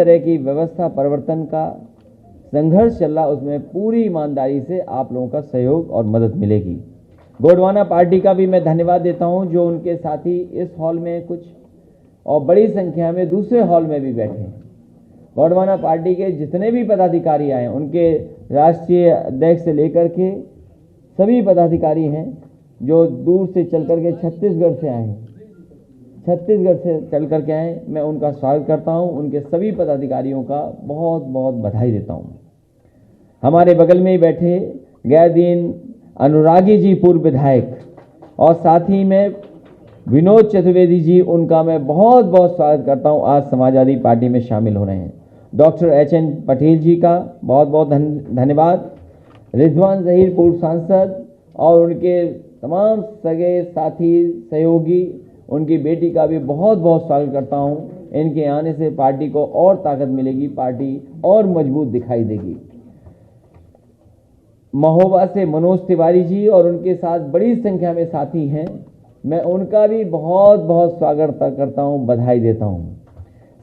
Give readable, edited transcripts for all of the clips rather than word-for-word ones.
तरह की व्यवस्था परिवर्तन का संघर्ष चल रहा, उसमें पूरी ईमानदारी से आप लोगों का सहयोग और मदद मिलेगी। गोंडवाना पार्टी का भी मैं धन्यवाद देता हूं, जो उनके साथी इस हॉल में कुछ और बड़ी संख्या में दूसरे हॉल में भी बैठे हैं। गोंडवाना पार्टी के जितने भी पदाधिकारी आए, उनके राष्ट्रीय अध्यक्ष से लेकर के सभी पदाधिकारी हैं जो दूर से चल करके छत्तीसगढ़ से आए हैं, छत्तीसगढ़ से चल करके आए, मैं उनका स्वागत करता हूं। उनके सभी पदाधिकारियों का बहुत बहुत बधाई देता हूं। हमारे बगल में ही बैठे गैरदीन अनुरागी जी, पूर्व विधायक, और साथ ही में विनोद चतुर्वेदी जी, उनका मैं बहुत बहुत स्वागत करता हूं, आज समाजवादी पार्टी में शामिल हो रहे हैं। Doctor H.N.. पटेल जी का बहुत बहुत धन्यवाद। रिजवान जहीर, पूर्व सांसद, और उनके तमाम सगे साथी सहयोगी, उनकी बेटी का भी बहुत बहुत स्वागत करता हूं। इनके आने से पार्टी को और ताकत मिलेगी, पार्टी और मजबूत दिखाई देगी। महोबा से मनोज तिवारी जी और उनके साथ बड़ी संख्या में साथी हैं, मैं उनका भी बहुत बहुत स्वागत करता हूं, बधाई देता हूं।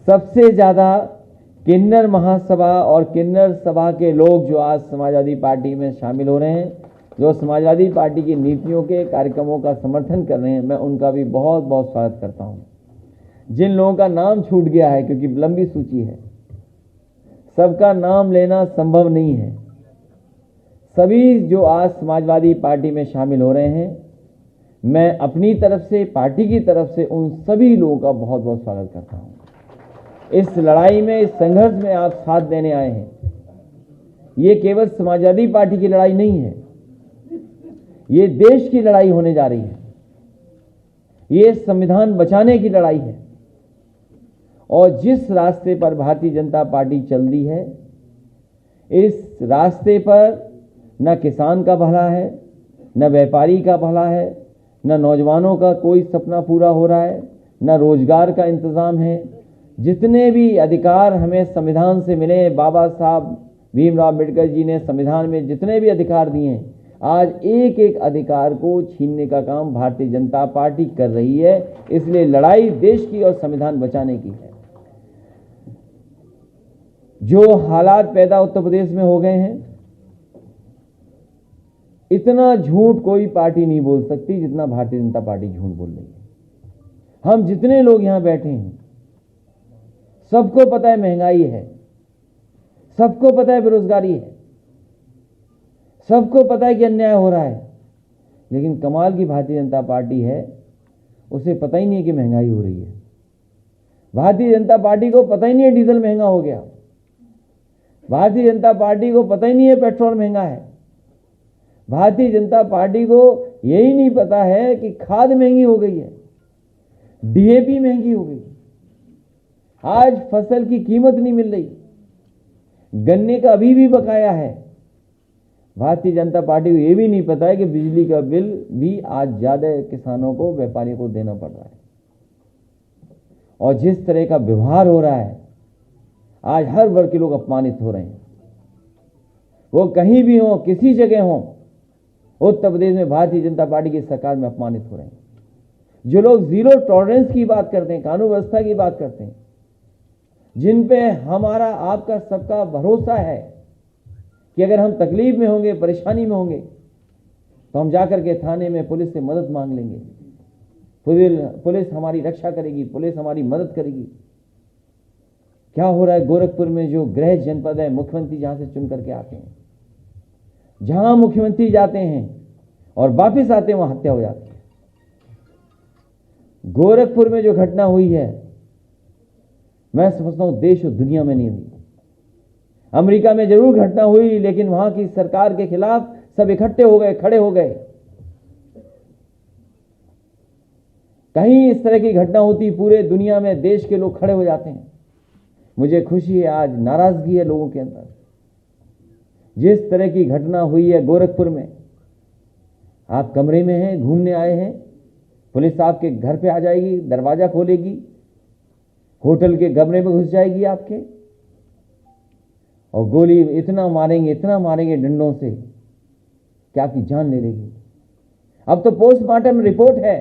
सबसे ज़्यादा किन्नर महासभा और किन्नर सभा के लोग जो आज समाजवादी पार्टी में शामिल हो रहे हैं, जो समाजवादी पार्टी की नीतियों के कार्यक्रमों का समर्थन कर रहे हैं, मैं उनका भी बहुत बहुत स्वागत करता हूं। जिन लोगों का नाम छूट गया है, क्योंकि लंबी सूची है, सबका नाम लेना संभव नहीं है, सभी जो आज समाजवादी पार्टी में शामिल हो रहे हैं, मैं अपनी तरफ से, पार्टी की तरफ से उन सभी लोगों का बहुत बहुत स्वागत करता हूं। इस लड़ाई में, इस संघर्ष में आप साथ देने आए हैं। ये केवल समाजवादी पार्टी की लड़ाई नहीं है, ये देश की लड़ाई होने जा रही है, ये संविधान बचाने की लड़ाई है। और जिस रास्ते पर भारतीय जनता पार्टी चल दी है, इस रास्ते पर न किसान का भला है, न व्यापारी का भला है, न नौजवानों का कोई सपना पूरा हो रहा है, न रोजगार का इंतजाम है। जितने भी अधिकार हमें संविधान से मिले, बाबा साहब भीमराव अम्बेडकर जी ने संविधान में जितने भी अधिकार दिए हैं, आज एक एक अधिकार को छीनने का काम भारतीय जनता पार्टी कर रही है। इसलिए लड़ाई देश की और संविधान बचाने की है। जो हालात पैदा उत्तर प्रदेश में हो गए हैं, इतना झूठ कोई पार्टी नहीं बोल सकती जितना भारतीय जनता पार्टी झूठ बोल रही है। हम जितने लोग यहां बैठे हैं, सबको पता है महंगाई है, सबको पता है बेरोजगारी है, सबको पता है कि अन्याय हो रहा है, लेकिन कमाल की भारतीय जनता पार्टी है, उसे पता ही नहीं है कि महंगाई हो रही है। भारतीय जनता पार्टी को पता ही नहीं है डीजल महंगा हो गया, भारतीय जनता पार्टी को पता ही नहीं है पेट्रोल महंगा है, भारतीय जनता पार्टी को यही नहीं पता है कि खाद महंगी हो गई है, डीएपी महंगी हो गई, आज फसल की कीमत नहीं मिल रही, गन्ने का अभी भी बकाया है। भारतीय जनता पार्टी को यह भी नहीं पता है कि बिजली का बिल भी आज ज्यादा किसानों को, व्यापारियों को देना पड़ रहा है। और जिस तरह का व्यवहार हो रहा है, आज हर वर्ग के लोग अपमानित हो रहे हैं। वो कहीं भी हो, किसी जगह हो, उत्तर प्रदेश में भारतीय जनता पार्टी की सरकार में अपमानित हो रहे हैं। जो लोग जीरो टॉलरेंस की बात करते हैं, कानून व्यवस्था की बात करते हैं, जिन पे हमारा, आपका, सबका भरोसा है कि अगर हम तकलीफ में होंगे, परेशानी में होंगे, तो हम जाकर के थाने में पुलिस से मदद मांग लेंगे, पुलिस हमारी रक्षा करेगी, पुलिस हमारी मदद करेगी। क्या हो रहा है गोरखपुर में, जो गृह जनपद है, मुख्यमंत्री जहां से चुन करके आते हैं, जहां मुख्यमंत्री जाते हैं और वापिस आते हैं, वहां हत्या हो जाती है। गोरखपुर में जो घटना हुई है, मैं समझता हूं देश और दुनिया में नहीं हुई। अमेरिका में जरूर घटना हुई, लेकिन वहां की सरकार के खिलाफ सब इकट्ठे हो गए, खड़े हो गए। कहीं इस तरह की घटना होती, पूरे दुनिया में देश के लोग खड़े हो जाते हैं। मुझे खुशी है, आज नाराजगी है लोगों के अंदर। जिस तरह की घटना हुई है गोरखपुर में, आप कमरे में हैं, घूमने आए हैं, पुलिस आपके घर पे आ जाएगी, दरवाजा खोलेगी, होटल के कमरे में घुस जाएगी आपके, और गोली इतना मारेंगे डंडों से कि आपकी जान ले लेगी। अब तो पोस्टमार्टम रिपोर्ट है,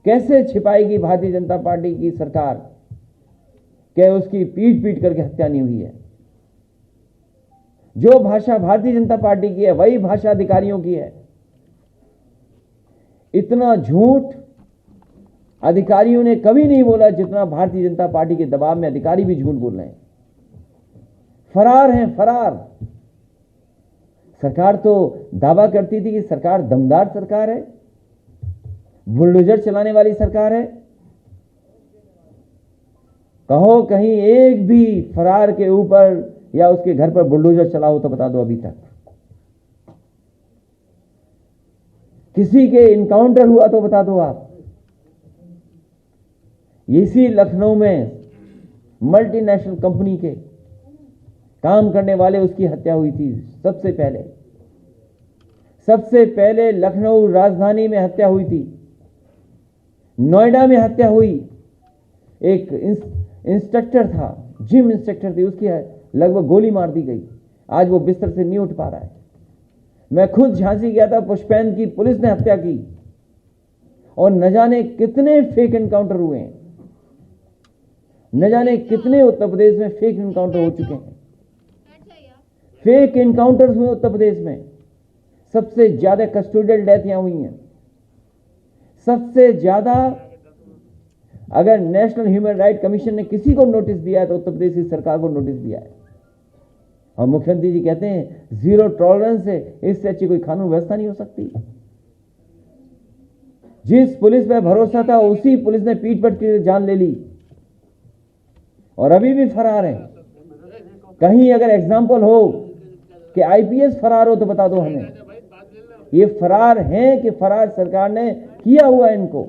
कैसे छिपाएगी भारतीय जनता पार्टी की सरकार, कि उसकी पीट पीट करके हत्या नहीं हुई है। जो भाषा भारतीय जनता पार्टी की है वही भाषा अधिकारियों की है। इतना झूठ अधिकारियों ने कभी नहीं बोला जितना भारतीय जनता पार्टी के दबाव में अधिकारी भी झूठ बोल रहे हैं। फरार हैं, फरार। सरकार तो दावा करती थी कि सरकार दमदार सरकार है, बुलडोजर चलाने वाली सरकार है। कहो कहीं एक भी फरार के ऊपर या उसके घर पर बुलडोजर चला हो तो बता दो। अभी तक किसी के इनकाउंटर हुआ तो बता दो आप। इसी लखनऊ में मल्टीनेशनल कंपनी के काम करने वाले उसकी हत्या हुई थी। सबसे पहले लखनऊ राजधानी में हत्या हुई थी, नोएडा में हत्या हुई। एक इंस्ट्रक्टर था, जिम इंस्ट्रक्टर थी, उसकी लगभग गोली मार दी गई। आज वो बिस्तर से नहीं उठ पा रहा है। मैं खुद झांसी गया था, पुष्पैन की पुलिस ने हत्या की और न जाने कितने फेक एनकाउंटर हुए हैं, न जाने कितने उत्तर प्रदेश में फेक एनकाउंटर हो चुके हैं। फेक एनकाउंटर्स हुए उत्तर प्रदेश में। सबसे ज्यादा कस्टोडियल डेथ यहां हुई हैं। सबसे ज्यादा अगर नेशनल ह्यूमन राइट कमीशन ने किसी को नोटिस दिया है तो उत्तर प्रदेश की सरकार को नोटिस दिया है। और मुख्यमंत्री जी कहते हैं 0 टॉलरेंस है, इससे अच्छी कोई कानून व्यवस्था नहीं हो सकती। जिस पुलिस पे भरोसा था उसी पुलिस ने पीट पट के जान ले ली और अभी भी फरार है। कहीं अगर एग्जाम्पल हो कि आईपीएस फरार हो तो बता दो हमें। ये फरार हैं कि फरार सरकार ने किया हुआ इनको,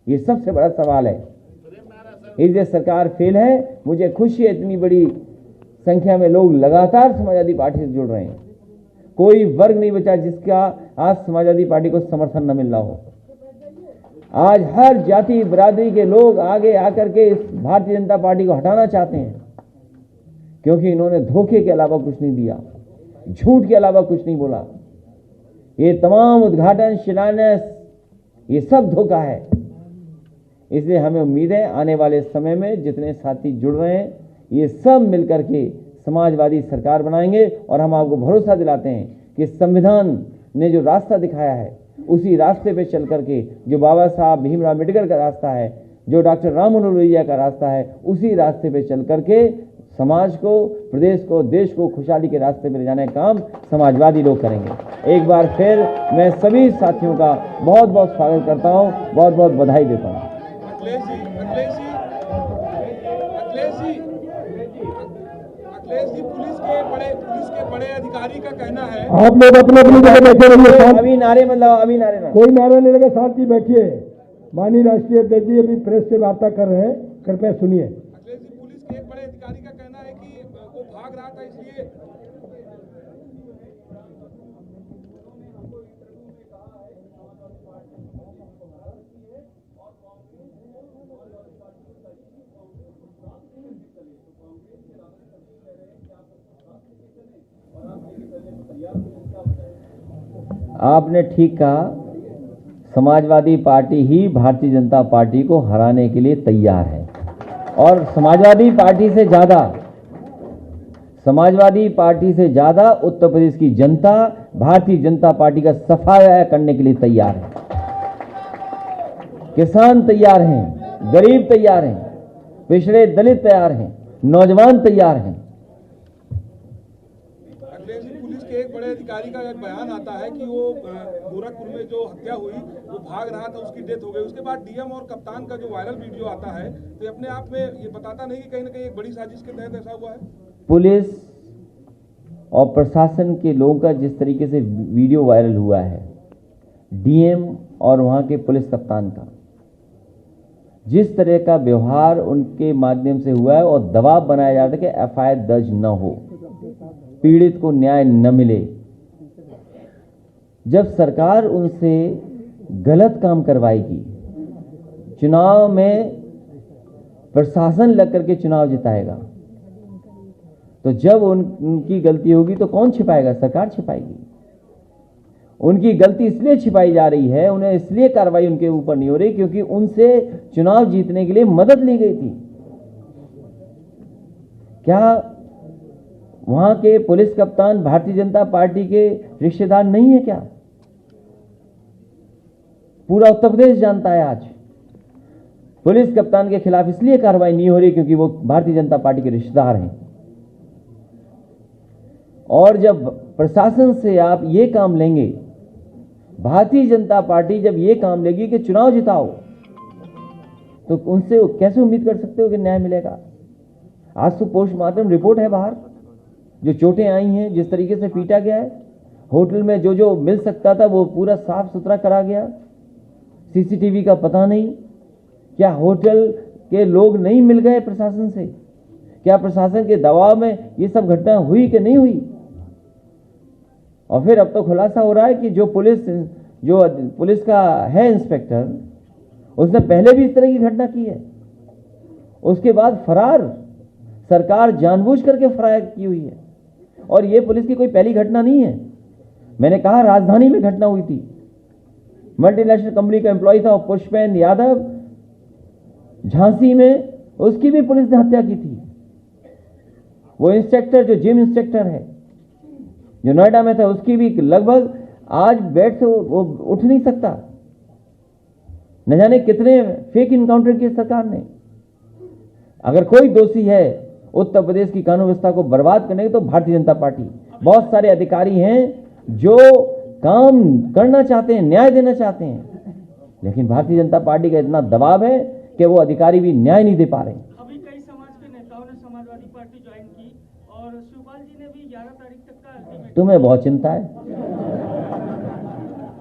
ये सबसे बड़ा सवाल है। इसलिए सरकार फेल है। मुझे खुशी है इतनी बड़ी संख्या में लोग लगातार समाजवादी पार्टी से जुड़ रहे हैं। कोई वर्ग नहीं बचा जिसका आज समाजवादी पार्टी को समर्थन न मिल रहा हो। आज हर जाति बिरादरी के लोग आगे आकर के इस भारतीय जनता पार्टी को हटाना चाहते हैं, क्योंकि इन्होंने धोखे के अलावा कुछ नहीं दिया, झूठ के अलावा कुछ नहीं बोला। ये तमाम उद्घाटन, शिलान्यास, ये सब धोखा है। इसलिए हमें उम्मीद है आने वाले समय में जितने साथी जुड़ रहे हैं ये सब मिलकर के समाजवादी सरकार बनाएंगे। और हम आपको भरोसा दिलाते हैं कि संविधान ने जो रास्ता दिखाया है उसी रास्ते पे चल करके, जो बाबा साहब भीमराव अम्बेडकर का रास्ता है, जो डॉक्टर राम मनोहर लोहिया का रास्ता है, उसी रास्ते पे चल करके समाज को, प्रदेश को, देश को खुशहाली के रास्ते में ले जाने का काम समाजवादी लोग करेंगे। एक बार फिर मैं सभी साथियों का बहुत बहुत स्वागत करता हूं, बहुत बहुत बधाई देता हूं। अखिलेश जी, पुलिस के बड़े अधिकारी का कहना है आप लोग अपने अपनी जगह बैठे रहिए। अभी नारे मतलब अभी नारे ना, कोई नारा नहीं लगे, शांति बैठिए। माननीय राष्ट्रीय अध्यक्ष जी अभी प्रेस से वार्ता कर रहे हैं, कृपया सुनिए। अखिलेश जी, पुलिस के एक बड़े अधिकारी का कहना है कि वो भाग रहा था, इसलिए आपने ठीक कहा। समाजवादी पार्टी ही भारतीय जनता पार्टी को हराने के लिए तैयार है और समाजवादी पार्टी से ज्यादा उत्तर प्रदेश की जनता भारतीय जनता पार्टी का सफाया करने के लिए तैयार है। किसान तैयार हैं, गरीब तैयार हैं, पिछड़े दलित तैयार हैं, नौजवान तैयार हैं। पुलिस के एक बड़े अधिकारी का एक बयान आता है कि वो गोरखपुर में जो हत्या हुई वो भाग रहा था, उसकी डेथ हो गई। उसके बाद डीएम और कप्तान का जो वायरल वीडियो आता है तो अपने आप में ये बताता नहीं कि कहीं ना कहीं एक बड़ी साजिश के तहत ऐसा हुआ है। पुलिस और प्रशासन के लोगों का जिस तरीके से वीडियो वायरल हुआ है, डीएम और वहां के पुलिस कप्तान का जिस तरह का व्यवहार उनके माध्यम से हुआ है और दबाव बनाया जाता है कि एफआईआर दर्ज न हो, पीड़ित को न्याय न मिले। जब सरकार उनसे गलत काम करवाएगी, चुनाव में प्रशासन लग करके चुनाव जिताएगा, तो जब उनकी गलती होगी तो कौन छिपाएगा? सरकार छिपाएगी। उनकी गलती इसलिए छिपाई जा रही है, उन्हें इसलिए कार्रवाई उनके ऊपर नहीं हो रही क्योंकि उनसे चुनाव जीतने के लिए मदद ली गई थी। क्या वहां के पुलिस कप्तान भारतीय जनता पार्टी के रिश्तेदार नहीं है क्या? पूरा उत्तर प्रदेश जानता है आज पुलिस कप्तान के खिलाफ इसलिए कार्रवाई नहीं हो रही क्योंकि वो भारतीय जनता पार्टी के रिश्तेदार हैं। और जब प्रशासन से आप ये काम लेंगे, भारतीय जनता पार्टी जब ये काम लेगी कि चुनाव जिताओ, तो उनसे कैसे उम्मीद कर सकते हो कि न्याय मिलेगा? आज तो पोस्टमार्टम रिपोर्ट है बाहर, जो चोटें आई हैं, जिस तरीके से पीटा गया है, होटल में जो जो मिल सकता था वो पूरा साफ सुथरा करा गया। सीसीटीवी का पता नहीं, क्या होटल के लोग नहीं मिल गए प्रशासन से? क्या प्रशासन के दबाव में ये सब घटना हुई कि नहीं हुई? और फिर अब तो खुलासा हो रहा है कि जो पुलिस का है इंस्पेक्टर, उसने पहले भी इस तरह की घटना की है, उसके बाद फरार, सरकार जानबूझ करके फरार की हुई है। और ये पुलिस की कोई पहली घटना नहीं है। मैंने कहा राजधानी में घटना हुई थी, मल्टीनेशनल कंपनी का एम्प्लॉय था पुष्पेंद्र यादव, झांसी में उसकी भी पुलिस ने हत्या की थी। वो इंस्पेक्टर जो जिम इंस्पेक्टर है जो नोएडा में था, उसकी भी लगभग आज बेड से वो उठ नहीं सकता। न जाने कितने फेक इनकाउंटर किए सरकार ने। अगर कोई दोषी है उत्तर प्रदेश की कानून व्यवस्था को बर्बाद करने के, तो भारतीय जनता पार्टी। बहुत सारे अधिकारी हैं जो काम करना चाहते हैं, न्याय देना चाहते हैं, लेकिन भारतीय जनता पार्टी का इतना दबाव है कि वो अधिकारी भी न्याय नहीं दे पा रहे। अभी कई समाज के नेताओं ने समाजवादी पार्टी ज्वाइन की और शिवपाल जी ने भी 11 तारीख तक का अल्टीमेटम। तुम्हें बहुत चिंता है।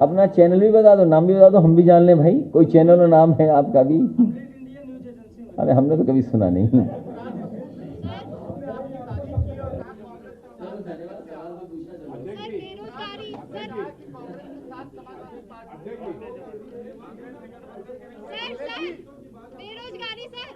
अपना चैनल भी बता दो, नाम भी बता दो, हम भी जान लें भाई। कोई चैनल और नाम है आपका भी? India news agency. अरे हमने तो कभी सुना नहीं। बेरोजगारी सर,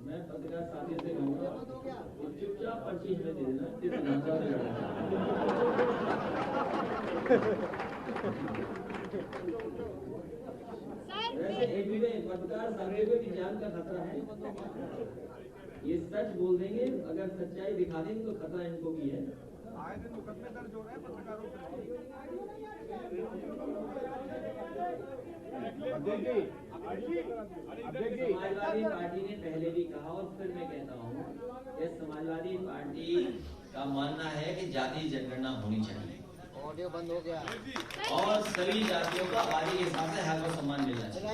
मैं पत्रकार साथी से कहूँगा चुपचाप पर्ची हमें दे देना, इस ढांचा में पत्रकार साथी को भी जान का खतरा है। ये सच बोल देंगे, अगर सच्चाई दिखा देंगे तो खतरा इनको भी है। आए दिन मुकदमे दर्ज हो रहे हैं पत्रकारों पर। समाजवादी पार्टी ने पहले भी कहा और फिर मैं कहता हूँ कि समाजवादी पार्टी का मानना है कि जाति जनगणना होनी चाहिए। ऑडियो बंद हो गया। और सभी जातियों को आबादी के हिसाब से हक और सम्मान मिलना चाहिए।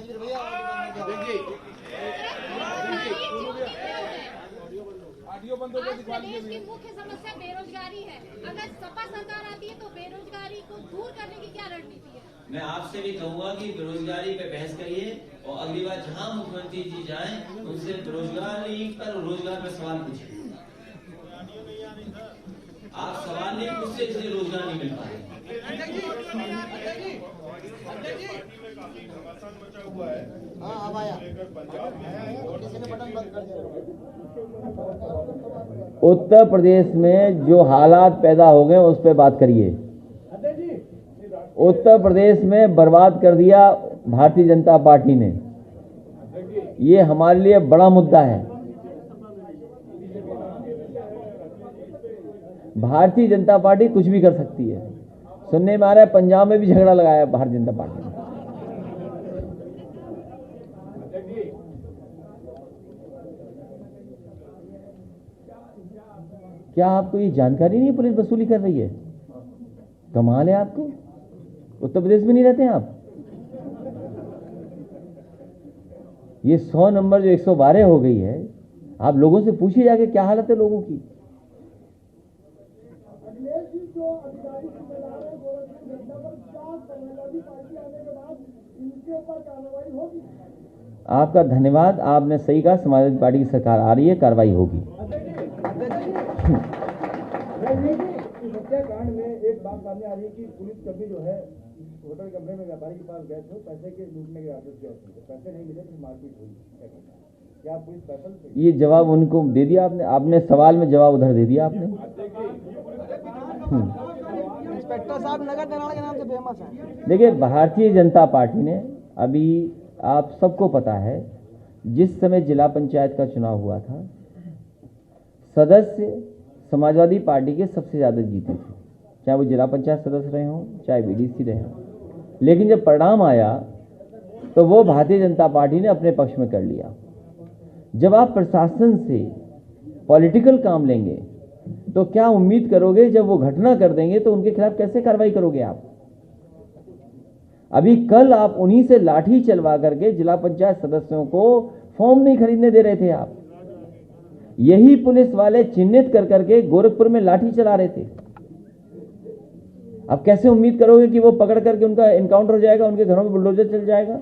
ऑडियो बंद हो गया। आज प्रदेश की मुख्य समस्या बेरोजगारी है। अगर सपा सरकार आती है तो बेरोजगारी को दूर करने की क्या रणनीति है? मैं आपसे भी कहूंगा कि बेरोजगारी पे बहस करिए और अगली बार जहां मुख्यमंत्री जी जाएं उनसे बेरोजगारी पर रोजगार पर सवाल पूछें। आप सवाल नहीं पूछते इसलिए रोजगार नहीं मिल पा रहे। उत्तर प्रदेश में जो हालात पैदा हो गए उस पर बात करिए। उत्तर प्रदेश में बर्बाद कर दिया भारतीय जनता पार्टी ने, ये हमारे लिए बड़ा मुद्दा है। भारतीय जनता पार्टी कुछ भी कर सकती है। सुनने में आ रहा है पंजाब में भी झगड़ा लगाया भारतीय जनता पार्टी ने। क्या आपको ये जानकारी नहीं? पुलिस वसूली कर रही है। कमाल है आपको। उत्तर प्रदेश में नहीं रहते हैं आप? ये 100 नंबर जो 112 हो गई है, आप लोगों से पूछिए जाके क्या हालत है लोगों की। आपका धन्यवाद। आपने सही कहा, समाजवादी पार्टी की सरकार आ रही है, कार्रवाई होगी। हत्याकांड में एक बात सामने आ रही है कि पुलिसकर्मी जो है होटल कमरे में व्यापारी के पास गए थे, पैसे के लूटने के आदेश दिए थे, पैसे नहीं मिले, फिर मारपीट हुई। ये जवाब उनको दे दिया आपने, आपने सवाल में जवाब उधर दे दिया आपने। इंस्पेक्टर साहब नगर दलाल के नाम से फेमस है। देखिए, भारतीय जनता पार्टी ने, अभी आप सबको पता है, जिस समय जिला पंचायत का चुनाव हुआ था, सदस्य समाजवादी पार्टी के सबसे ज़्यादा जीते थे, चाहे वो जिला पंचायत सदस्य रहे हों, चाहे बीडीसी रहे हों। लेकिन जब परिणाम आया तो वो भारतीय जनता पार्टी ने अपने पक्ष में कर लिया। जब आप प्रशासन से पॉलिटिकल काम लेंगे तो क्या उम्मीद करोगे, जब वो घटना कर देंगे तो उनके खिलाफ कैसे कार्रवाई करोगे आप? अभी कल आप उन्हीं से लाठी चलवा करके जिला पंचायत सदस्यों को फॉर्म नहीं खरीदने दे रहे थे आप। यही पुलिस वाले चिन्हित कर करके गोरखपुर में लाठी चला रहे थे। अब कैसे उम्मीद करोगे कि वो पकड़ करके उनका एनकाउंटर हो जाएगा, उनके घरों में बुलडोजर चल जाएगा?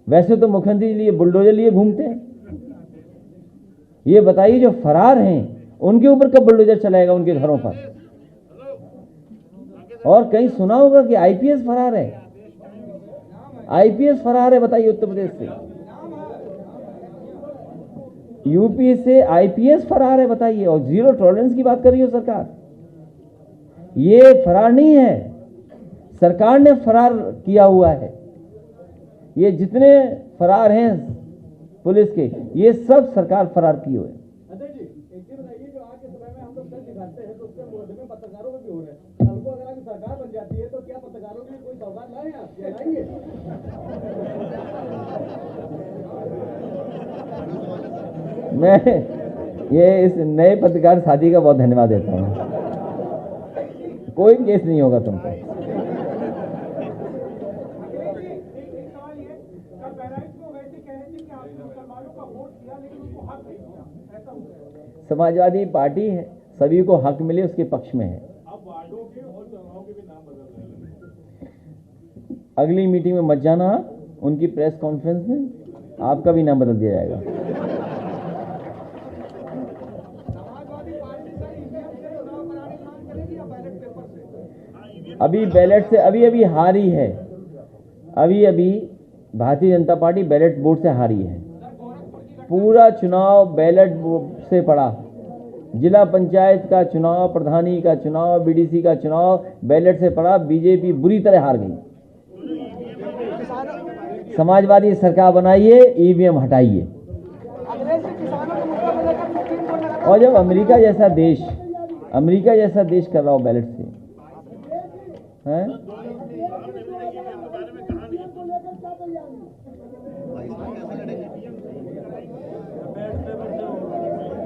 वैसे तो मुख्यमंत्री लिए बुलडोजर लिए घूमते हैं। ये बताइए, जो फरार हैं उनके ऊपर कब बुलडोजर चलाएगा उनके घरों पर? और कहीं सुना होगा कि आईपीएस फरार है, आईपीएस फरार है, बताइए उत्तर प्रदेश से, यूपी से आईपीएस फरार है, बताइए। और जीरो टॉलरेंस की बात कर रही हो सरकार। ये फरार नहीं है, सरकार ने फरार किया हुआ है। ये जितने फरार हैं पुलिस के, ये सब सरकार फरार किए हुए। पत्रकारों भी हो रहे हैं, कल को अगर सरकार बन जाती है तो क्या पत्रकारों के लिए कोई सौगात लाएं आप? लाएंगे? मैं ये इस नए पत्रकार साथी का बहुत धन्यवाद देता हूँ। कोई केस नहीं होगा तुम पर। समाजवादी पार्टी है, सभी को हक मिले उसके पक्ष में है। अगली मीटिंग में मत जाना आप, उनकी प्रेस कॉन्फ्रेंस में आपका भी नाम बदल दिया जाएगा। अभी बैलेट से अभी हारी है, अभी Bharatiya Janata party ballot board से हारी है। पूरा चुनाव बैलेट से पड़ा। जिला पंचायत का चुनाव, प्रधानी का चुनाव, बीडीसी का चुनाव बैलेट से पड़ा। बीजेपी बुरी तरह हार गई। समाजवादी सरकार बनाइए, ईवीएम हटाइए। और जब अमेरिका जैसा देश कर रहा हो बैलेट से, हैं?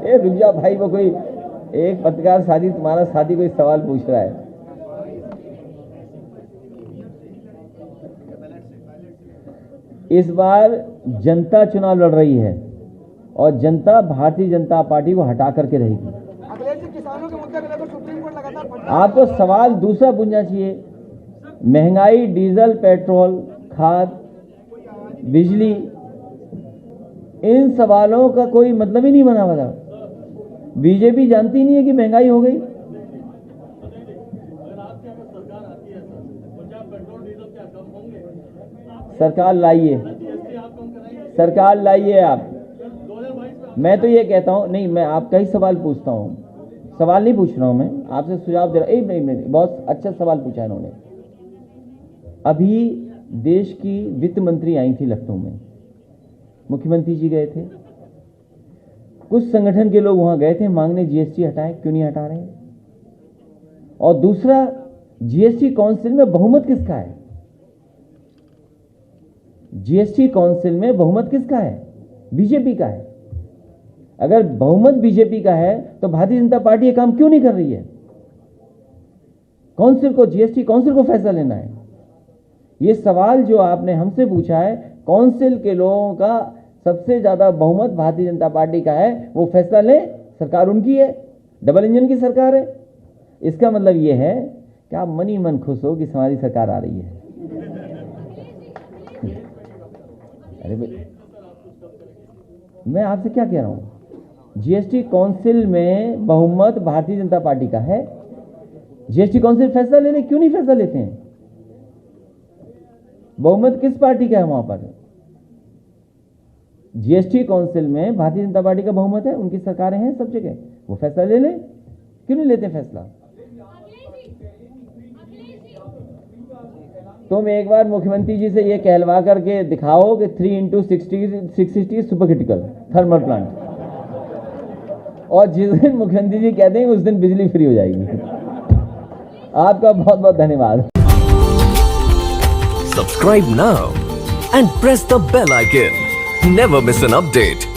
ए रुक जा भाई, वो कोई एक पत्रकार साथी, तुम्हारा साथी कोई सवाल पूछ रहा है। इस बार जनता चुनाव लड़ रही है और जनता भारतीय जनता पार्टी को हटा करके रहेगी। किसानों के मुद्दे को लेकर सुप्रीम कोर्ट लगातार आपको सवाल दूसरा पूछना चाहिए। महंगाई, डीजल, पेट्रोल, खाद, बिजली, इन सवालों का कोई मतलब ही नहीं बना हुआ। बीजेपी जानती नहीं है कि महंगाई हो गई। सरकार लाइए आप। मैं तो ये कहता हूं, नहीं, मैं आपका ही सवाल पूछता हूं, सवाल नहीं पूछ रहा हूं, मैं आपसे सुझाव दे रहा हूं। नहीं, बहुत अच्छा सवाल पूछा इन्होंने। अभी देश की वित्त मंत्री आई थी लखनऊ में, मुख्यमंत्री जी गए थे, कुछ संगठन के लोग वहां गए थे मांगने जीएसटी हटाए, क्यों नहीं हटा रहे? और दूसरा, जीएसटी काउंसिल में बहुमत किसका है? जीएसटी काउंसिल में बहुमत किसका है? बीजेपी का है। अगर बहुमत बीजेपी का है तो भारतीय जनता पार्टी ये काम क्यों नहीं कर रही है? काउंसिल को, जीएसटी काउंसिल को फैसला लेना है। ये सवाल जो आपने हमसे पूछा है, काउंसिल के लोगों का सबसे ज्यादा बहुमत भारतीय जनता पार्टी का है, वो फैसला ले, सरकार उनकी है, डबल इंजन की सरकार है। इसका मतलब ये है कि आप मन ही मन खुश हो कि हमारी सरकार आ रही है। अरे भाई, मैं आपसे क्या कह रहा हूं? जीएसटी काउंसिल में बहुमत भारतीय जनता पार्टी का है। जीएसटी काउंसिल फैसला ले ले, क्यों नहीं फैसला लेते हैं? बहुमत किस पार्टी का है वहां पर? जीएसटी काउंसिल में भारतीय जनता पार्टी का बहुमत है, उनकी सरकारें हैं सब जगह, वो फैसला ले लें। क्यों नहीं लेते फैसला? तुम एक बार मुख्यमंत्री जी से ये कहलवा करके दिखाओ कि 3x660 super critical thermal plant, और जिस दिन मुख्यमंत्री जी कहते हैं उस दिन बिजली फ्री हो जाएगी। आपका बहुत बहुत धन्यवाद। Subscribe now and press the bell icon. Never miss an update.